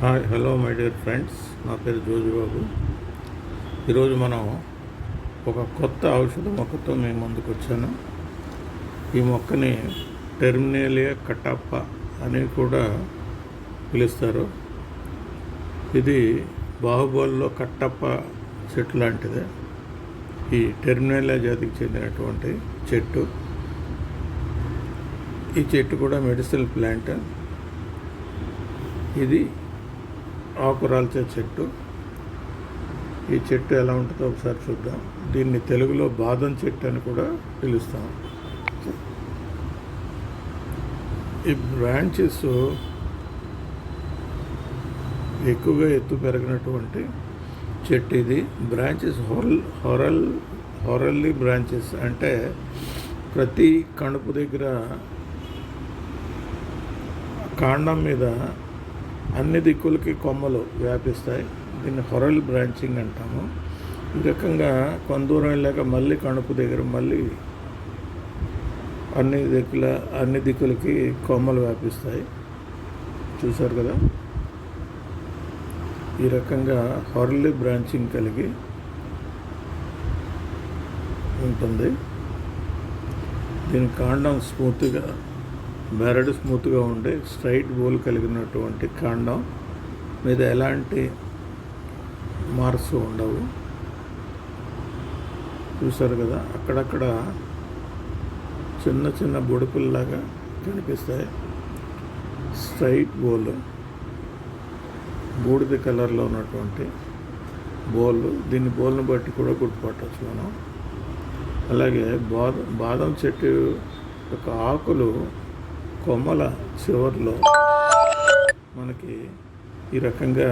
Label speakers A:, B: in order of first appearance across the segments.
A: Hi hello my dear friends, నా పేరు జోజిబాబు. ఈరోజు మనం ఒక కొత్త ఔషధ మొక్కతో మీ ముందుకు వచ్చాను. ఈ మొక్కని టెర్మినేలియా కటాప్ప అని కూడా పిలుస్తారు. ఇది బాహుబలిలో కట్టప్ప చెట్టు లాంటిదే. ఈ టెర్మినేలియా జాతికి చెందినటువంటి చెట్టు. ఈ చెట్టు కూడా మెడిసినల్ ప్లాంట్. ఇది ఆకురాల్చే చెట్టు. ఈ చెట్టు ఎలా ఉంటుందో ఒకసారి చూద్దాం. దీన్ని తెలుగులో బాదం చెట్టు అని కూడా పిలుస్తాం. ఈ బ్రాంచెస్ ఎక్కువగా ఎత్తు పెరిగినటువంటి చెట్టు ఇది. బ్రాంచెస్ హొరల్లీ బ్రాంచెస్ అంటే ప్రతి కణుపు దగ్గర కాండం మీద అన్ని దిక్కులకి కొమ్మలు వ్యాపిస్తాయి. దీన్ని హొరల్ బ్రాంచింగ్ అంటాము. ఈ రకంగా కొంత దూరం వెళ్ళాక మళ్ళీ కణుపు దగ్గర మళ్ళీ అన్ని దిక్కులకి కొమ్మలు వ్యాపిస్తాయి. చూశారు కదా, ఈ రకంగా హొరల్లీ బ్రాంచింగ్ కలిగి ఉంటుంది. దీని కాండం స్మూత్గా బెరడు స్మూత్గా ఉండి స్ట్రైట్ బోల్ కలిగినటువంటి కాండం మీద ఎలాంటి మార్క్స్ ఉండవు. చూసారు కదా, అక్కడక్కడ చిన్న చిన్న బొడుపుల్లాగా కనిపిస్తాయి. స్ట్రైట్ బోల్, బూడిద కలర్లో ఉన్నటువంటి బోల్. దీన్ని బోల్ని బట్టి కూడా గుర్తుపట్టవచ్చు మనం. అలాగే బాదం చెట్టు యొక్క ఆకులు కొమ్మల చివర్లో మనకి ఈ రకంగా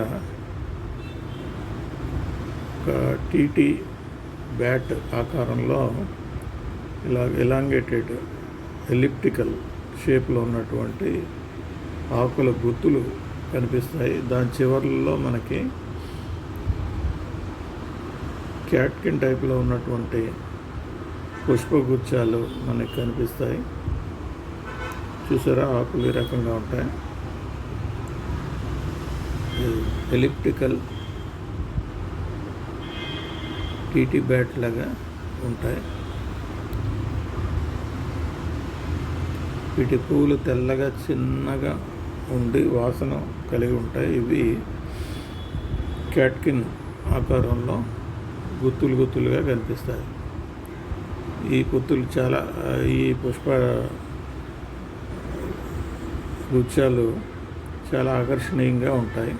A: ఒక టీటీ బ్యాట్ ఆకారంలో ఎలాంగేటెడ్ ఎలిప్టికల్ షేప్లో ఉన్నటువంటి ఆకుల గుత్తులు కనిపిస్తాయి. దాని చివర్లలో మనకి క్యాట్కిన్ టైప్లో ఉన్నటువంటి పుష్పగుచ్చాలు మనకి కనిపిస్తాయి. చూసారా, ఆకులు ఈ రకంగా ఉంటాయి. ఎలిప్టికల్ టీటీ బ్యాట్ లాగా ఉంటాయి. వీటి పువ్వులు తెల్లగా చిన్నగా ఉండి వాసన కలిగి ఉంటాయి. ఇవి క్యాట్కిన్ ఆకారంలో గుత్తులుగా కనిపిస్తాయి. ఈ గుత్తులు ఈ పుష్ప గుచ్చాలు చాలా ఆకర్షణీయంగా ఉంటాయి.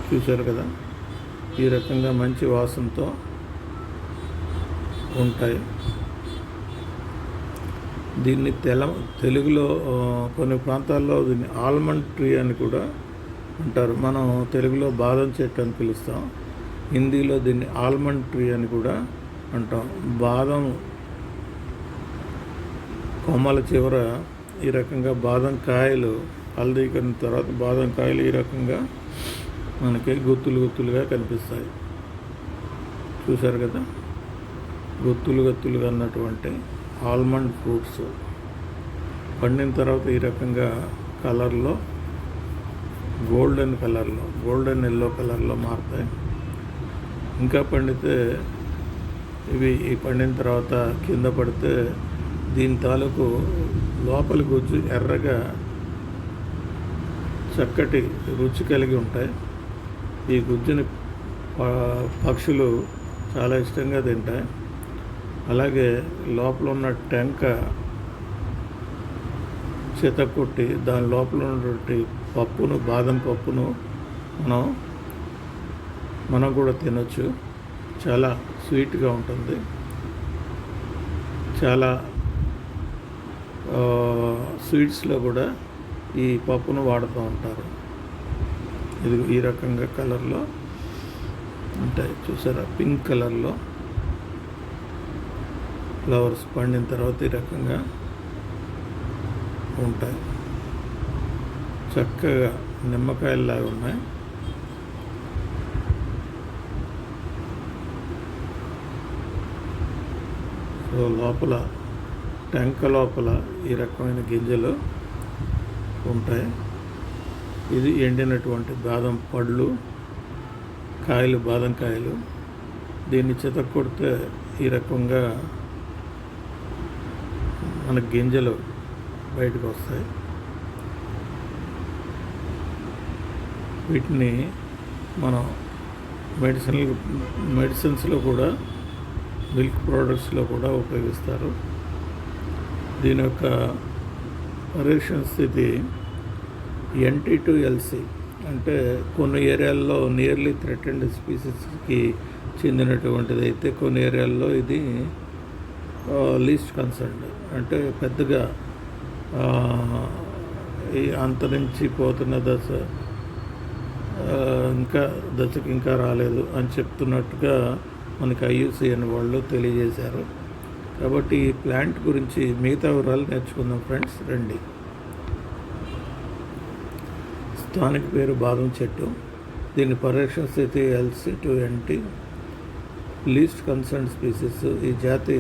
A: చూశారు కదా, ఈ రకంగా మంచి వాసనతో ఉంటాయి. దీన్ని తెలుగులో కొన్ని ప్రాంతాల్లో దీన్ని ఆల్మండ్ ట్రీ అని కూడా అంటారు. మనం తెలుగులో బాదం చెట్టు అని పిలుస్తాం. హిందీలో దీన్ని ఆల్మండ్ ట్రీ అని కూడా అంటాం. బాదం కొమ్మల చివర ఈ రకంగా బాదం కాయలు హల్దీకరిన తర్వాత బాదం కాయలు ఈ రకంగా మనకి గుత్తులుగా కనిపిస్తాయి. చూశారు కదా, గుత్తులుగా అన్నటువంటి ఆల్మండ్ ఫ్రూట్స్ పండిన తర్వాత ఈ రకంగా కలర్లో గోల్డెన్ ఎల్లో కలర్లో మారుతాయి. ఇంకా పండితే ఇవి పండిన తర్వాత కింద పడితే దీని తాలూకు లోపలి గుజ్జు ఎర్రగా చక్కటి రుచి కలిగి ఉంటాయి. ఈ గుజ్జుని పక్షులు చాలా ఇష్టంగా తింటాయి. అలాగే లోపల ఉన్న టెంక చితకొట్టి దాని లోపల ఉన్నటువంటి బాదం పప్పును మనం కూడా తినొచ్చు. చాలా స్వీట్గా ఉంటుంది. చాలా స్వీట్స్లో కూడా ఈ పప్పును వాడుతూ ఉంటారు. ఇది ఈ రకంగా కలర్లో ఉంటాయి. చూసారా, పింక్ కలర్లో ఫ్లవర్స్ పండిన తర్వాత ఈ రకంగా ఉంటాయి. చక్కగా నిమ్మకాయల్లాగా ఉన్నాయి. సో లోపల టెంక లోపల ఈ రకమైన గింజలు ఉంటాయి. ఇది ఎండినటువంటి బాదం పళ్ళు, కాయలు, బాదం కాయలు. దీన్ని చితక్కొడితే ఈ రకంగా మన గింజలు బయటకు వస్తాయి. వీటిని మనం మెడిసిన్స్లో కూడా, మిల్క్ ప్రోడక్ట్స్లో కూడా ఉపయోగిస్తారు. దీని యొక్క పరీక్షణ స్థితి NT2LC, అంటే కొన్ని ఏరియాల్లో నియర్లీ థ్రెటెండ్ స్పీసీస్కి చెందినటువంటిది అయితే, కొన్ని ఏరియాల్లో ఇది లీస్ట్ కన్సర్న్డ్, అంటే పెద్దగా ఈ అంతరించిపోతున్న దశకి ఇంకా రాలేదు అని చెప్తున్నట్టుగా మనకి IUCN వాళ్ళు తెలియజేశారు. కాబట్టి ఈ ప్లాంట్ గురించి మిగతా వివరాలు నేర్చుకుందాం ఫ్రెండ్స్, రండి. స్థానిక పేరు బాదం చెట్టు. దీని పరిరక్షణ స్థితి LC2NT, లీస్ట్ కన్సర్న్ స్పీసీస్. ఈ జాతి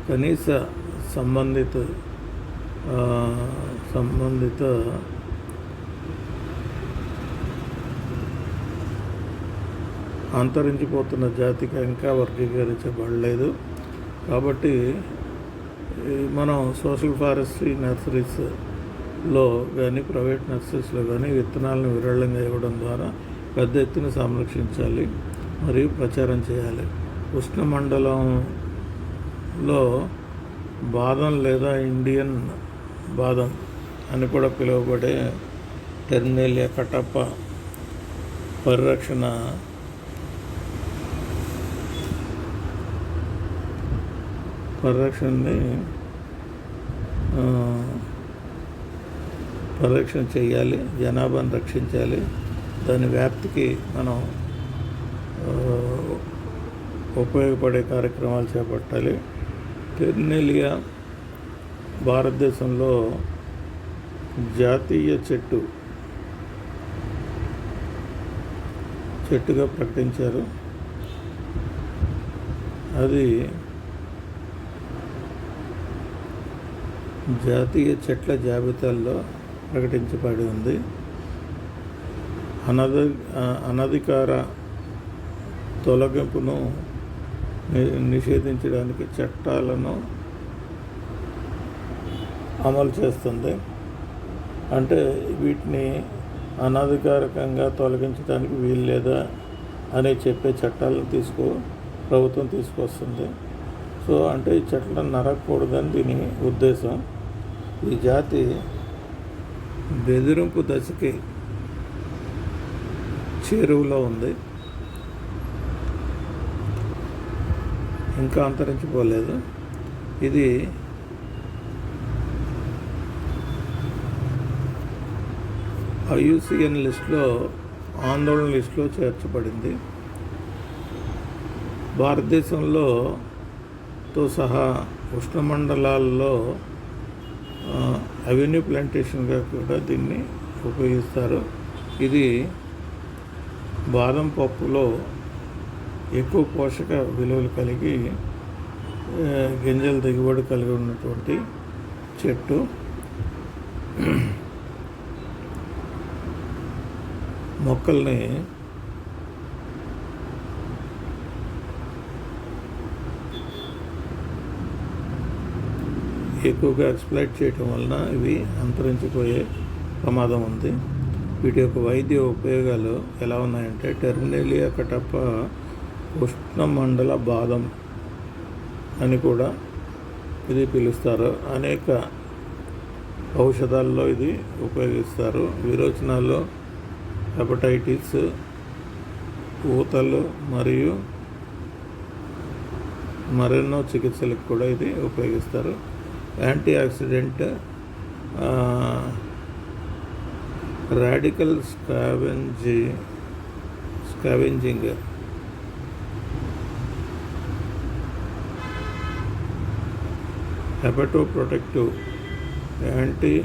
A: కనీస సంబంధిత అంతరించిపోతున్న జాతిగా ఇంకా వర్గీకరించబడలేదు. కాబట్టి మనం సోషల్ ఫారెస్ట్రీ నర్సరీస్లో కానీ, ప్రైవేట్ నర్సరీస్లో కానీ విత్తనాలను విరళంగా ఇవ్వడం ద్వారా పెద్ద ఎత్తున సంరక్షించాలి మరియు ప్రచారం చేయాలి. ఉష్ణమండలంలో బాదం లేదా ఇండియన్ బాదం అని కూడా పిలువబడే టెర్మినేలియా కటప్ప పరిరక్షణ చేయాలి. జనాభాను రక్షించాలి. దాని వ్యాప్తికి మనం ఉపయోగపడే కార్యక్రమాలు చేపట్టాలి. టెర్మినేలియా భారతదేశంలో జాతీయ చెట్టుగా ప్రకటించారు. అది జాతీయ చెట్ల జాబితాల్లో ప్రకటించబడి ఉంది. అనధికార తొలగింపును నిషేధించడానికి చట్టాలను అమలు చేస్తుంది. అంటే వీటిని అనధికారికంగా తొలగించడానికి వీలు లేదా అని చెప్పే చట్టాలను ప్రభుత్వం తీసుకొస్తుంది. సో అంటే ఈ చెట్లను నరకకూడదని దీని ఉద్దేశం. ఈ జాతి బెదిరింపు దశకి చేరువలో ఉంది, ఇంకా అంతరించిపోలేదు. ఇది IUCN లిస్టులో, ఆందోళన లిస్టులో చేర్చబడింది. భారతదేశంతో సహా ఉష్ణమండలాల్లో అవెన్యూ ప్లాంటేషన్గా కూడా దీన్ని ఉపయోగిస్తారు. ఇది బాదం పప్పులో ఎక్కువ పోషక విలువలు కలిగి గింజల దిగుబడి కలిగి ఉన్నటువంటి చెట్టు. మొక్కల్ని ఎక్కువగా ఎక్స్ప్లాయిట్ చేయటం వలన ఇవి అంతరించిపోయే ప్రమాదం ఉంది. వీటి యొక్క వైద్య ఉపయోగాలు ఎలా ఉన్నాయంటే, టెర్మినేలియా కటప్ప ఉష్ణమండల బాదం అని కూడా ఇది పిలుస్తారు. అనేక ఔషధాల్లో ఇది ఉపయోగిస్తారు. విరోచనాల్లో, హెపటైటిస్, ఊతలు మరియు మరెన్నో చికిత్సలకు కూడా ఇది ఉపయోగిస్తారు. Antioxidant, radical scavenging, hepatoprotective, anti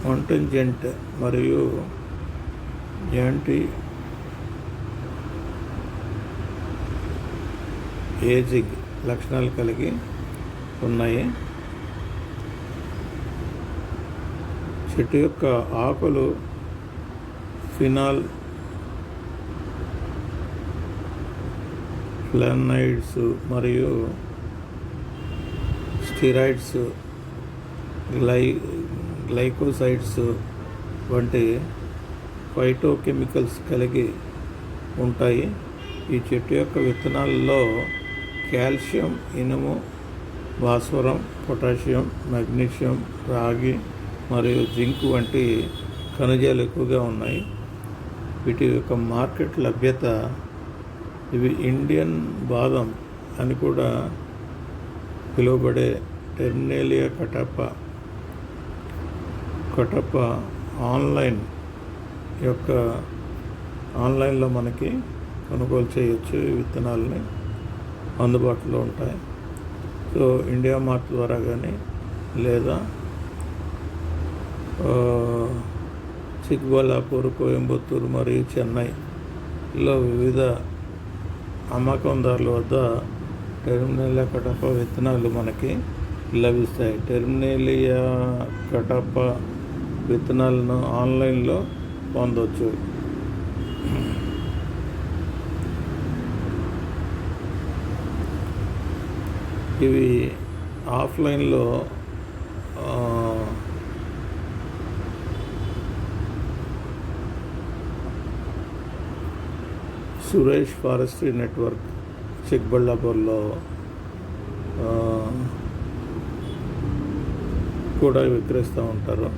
A: contingent మరియు యాంటీ ఏజింగ్ లక్షణాలు కలిగి ఉన్నాయి. చెట్టు యొక్క ఆకులు ఫినాల్, ఫ్లావనాయిడ్స్ మరియు స్టిరాయిడ్స్, గ్లైకోసైడ్స్ వంటి ఫైటోకెమికల్స్ కలిగి ఉంటాయి. ఈ చెట్టు యొక్క విత్తనాల్లో కాల్షియం, ఇనుము, భాస్వరం, పొటాషియం, మెగ్నీషియం, రాగి మరియు జింక్ వంటి ఖనిజాలు ఎక్కువగా ఉన్నాయి. వీటి యొక్క మార్కెట్ లభ్యత, ఇవి ఇండియన్ బాదం అని కూడా పిలువబడే టెర్మినేలియా కటప ఆన్లైన్లో మనకి కొనుగోలు చేయొచ్చు. ఈ విత్తనాలని అందుబాటులో ఉంటాయి. సో ఇండియా మార్ట్ ద్వారా కానీ లేదా చిక్బల్లాపూర్, కోయంబత్తూరు మరియు చెన్నైలో వివిధ అమ్మకందారుల వద్ద టెర్మినేలియా కటప విత్తనాలు మనకి లభిస్తాయి. టెర్మినేలియా కటప విత్తనాలను ఆన్లైన్లో పొందవచ్చు. ఇవి ఆఫ్లైన్లో సురేష్ ఫారెస్ట్రీ నెట్వర్క్ చిక్బళ్ళాపూర్లో కూడా విక్రయిస్తూ ఉంటారు.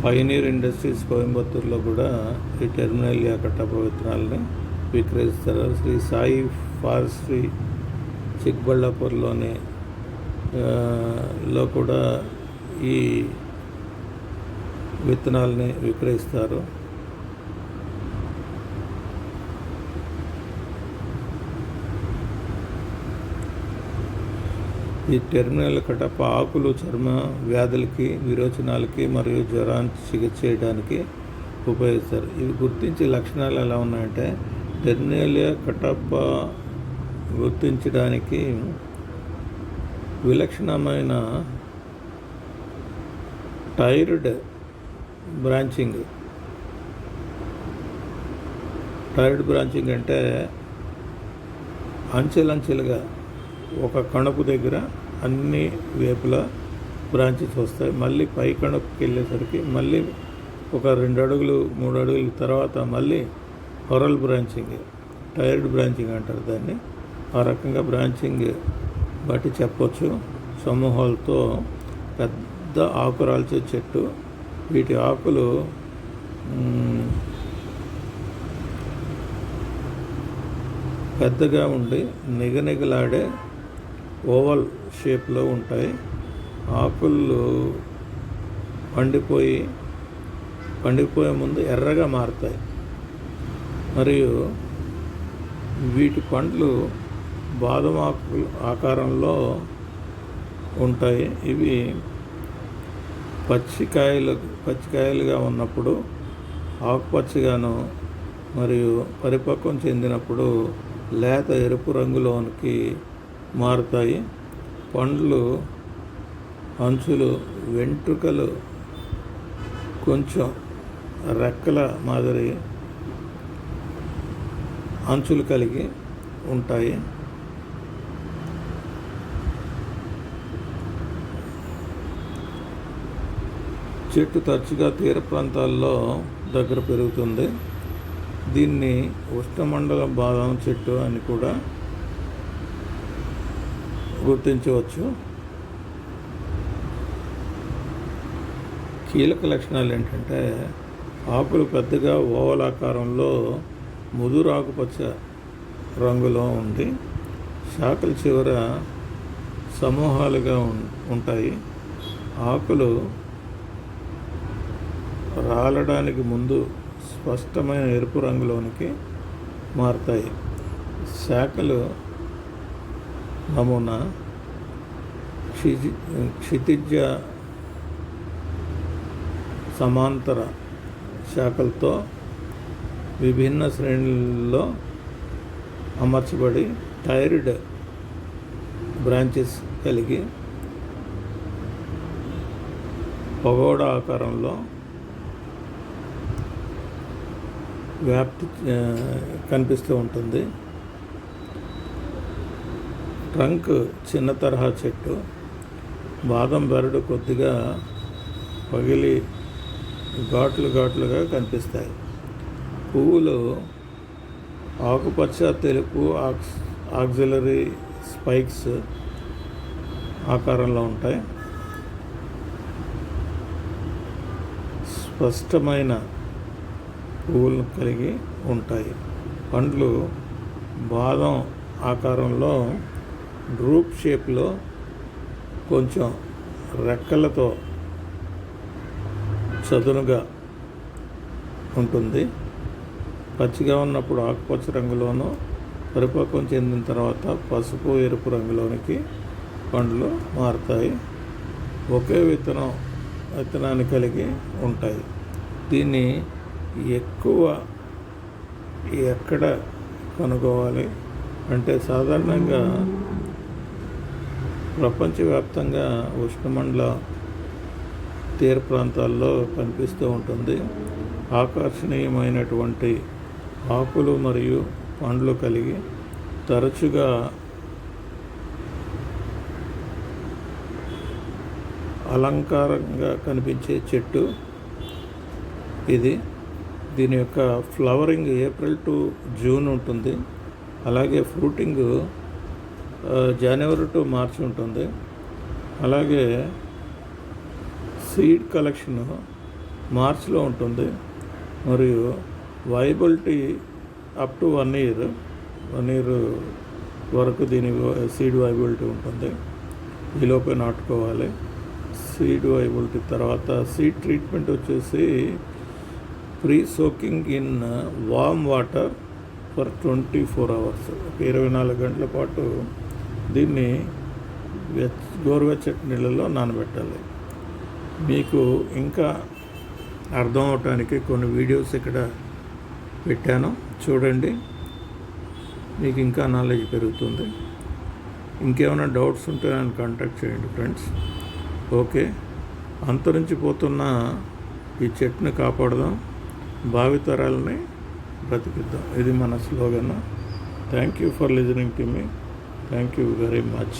A: పైనీర్ ఇండస్ట్రీస్ కోయంబత్తూరులో కూడా ఈ టెర్మినేలియా కటప విత్తనాలని విక్రయిస్తారు. శ్రీ సాయి ఫారెస్ట్రీ చిక్బళ్ళాపూర్లోని లో కూడా ఈ విత్తనాలని విక్రయిస్తారు. ఈ టెర్మినేలియా కటప ఆకులు చర్మ వ్యాధులకి, విరోచనాలకి మరియు జ్వరాన్ని చికిత్స చేయడానికి ఉపయోగిస్తారు. ఇవి గుర్తించే లక్షణాలు ఎలా ఉన్నాయంటే, టెర్మినేలియా కటప గుర్తించడానికి విలక్షణమైన టైర్డ్ బ్రాంచింగ్ అంటే అంచెలంచెలుగా ఒక కణుపు దగ్గర అన్ని వైపులా బ్రాంచెస్ వస్తాయి. మళ్ళీ పై కణుపుకి వెళ్ళేసరికి మళ్ళీ ఒక 2 అడుగులు 3 అడుగుల తర్వాత మళ్ళీ హొరల్ బ్రాంచింగ్, టైర్డ్ బ్రాంచింగ్ అంటారు దాన్ని. ఆ రకంగా బ్రాంచింగ్ బట్టి చెప్పొచ్చు. సమూహాలతో పెద్ద ఆకు రాల్చే చెట్టు. వీటి ఆకులు పెద్దగా ఉండి నిగనిగలాడే ఓవల్ షేప్లో ఉంటాయి. ఆకులు పండిపోయే ముందు ఎర్రగా మారుతాయి మరియు వీటి పండ్లు బాదం ఆకుల ఆకారంలో ఉంటాయి. ఇవి పచ్చికాయలుగా ఉన్నప్పుడు ఆకుపచ్చగాను మరియు పరిపక్వం చెందినప్పుడు లేత ఎరుపు రంగులోనికి మారుతాయి. పండ్లు అంచులు వెంట్రుకలు కొంచెం రెక్కల మాదిరి అంచులు కలిగి ఉంటాయి. చెట్టు తరచుగా తీర ప్రాంతాల్లో దగ్గర పెరుగుతుంది. దీన్ని ఉష్ణమండల బాదం చెట్టు అని కూడా గుర్తించవచ్చు. కీలక లక్షణాలు ఏంటంటే, ఆకులు పెద్దగా ఓవల్ ఆకారంలో ముదురు ఆకుపచ్చ రంగులో ఉండి శాఖల చివర సమూహాలుగా ఉంటాయి. ఆకులు రాలడానికి ముందు స్పష్టమైన ఎరుపు రంగులోనికి మారుతాయి. శాఖలు నమూనా క్షితిజ సమాంతర శాఖలతో విభిన్న శ్రేణుల్లో అమర్చబడి టైర్డ్ బ్రాంచెస్ కలిగి పగోడా ఆకారంలో వ్యాప్తి కనిపిస్తూ ఉంటుంది. ట్రంక్ చిన్న తరహా చెట్టు, బాదం బెరడు కొద్దిగా పగిలి ఘాట్లుగా కనిపిస్తాయి. పువ్వులు ఆకుపచ్చ, తెలుపు, ఆక్సిలరీ స్పైక్స్ ఆకారంలో ఉంటాయి. స్పష్టమైన పువ్వులను కలిగి ఉంటాయి. పండ్లు బాదం ఆకారంలో డ్రూప్ షేప్లో కొంచెం రెక్కలతో చదునుగా ఉంటుంది. పచ్చిగా ఉన్నప్పుడు ఆకుపచ్చ రంగులోనూ, పరిపక్వం చెందిన తర్వాత పసుపు ఎరుపు రంగులోనికి పండ్లు మారుతాయి. ఒకే విత్తనాన్ని కలిగి ఉంటాయి. దీన్ని ఎక్కడ కనుగోవాలి అంటే సాధారణంగా ప్రపంచవ్యాప్తంగా ఉష్ణమండల తీర ప్రాంతాల్లో కనిపిస్తూ ఉంటుంది. ఆకర్షణీయమైనటువంటి ఆకులు మరియు పండ్లు కలిగి తరచుగా అలంకారంగా కనిపించే చెట్టు ఇది. దీని యొక్క ఫ్లవరింగ్ ఏప్రిల్ టు జూన్ ఉంటుంది. అలాగే ఫ్రూటింగ్ జనవరి టు మార్చి ఉంటుంది. అలాగే సీడ్ కలెక్షన్ మార్చ్లో ఉంటుంది మరియు వైబిలిటీ అప్ టు 1 ఇయర్ వరకు దీని సీడ్ వైబిలిటీ ఉంటుంది. ఈలోపే నాటుకోవాలి. సీడ్ వైబిలిటీ తర్వాత సీడ్ ట్రీట్మెంట్ వచ్చేసి pre soaking in warm water for 24 hours, 24 గంటల పాటు దీన్ని గోరువెచ్చటి నీళ్ళలో నానబెట్టాలి. మీకు ఇంకా అర్థం అవటానికి కొన్ని వీడియోస్ ఇక్కడ పెట్టాను, చూడండి. మీకు ఇంకా నాలెడ్జ్ పెరుగుతుంది. ఇంకేమైనా డౌట్స్ ఉంటే నన్ను కాంటాక్ట్ చేయండి ఫ్రెండ్స్. ఓకే, అంతరించిపోతున్న ఈ చెట్టుని కాపాడదాం, భావితరాలని బ్రతికిద్దాం. ఇది మన slogan. Thank you for listening to me. Thank you very much.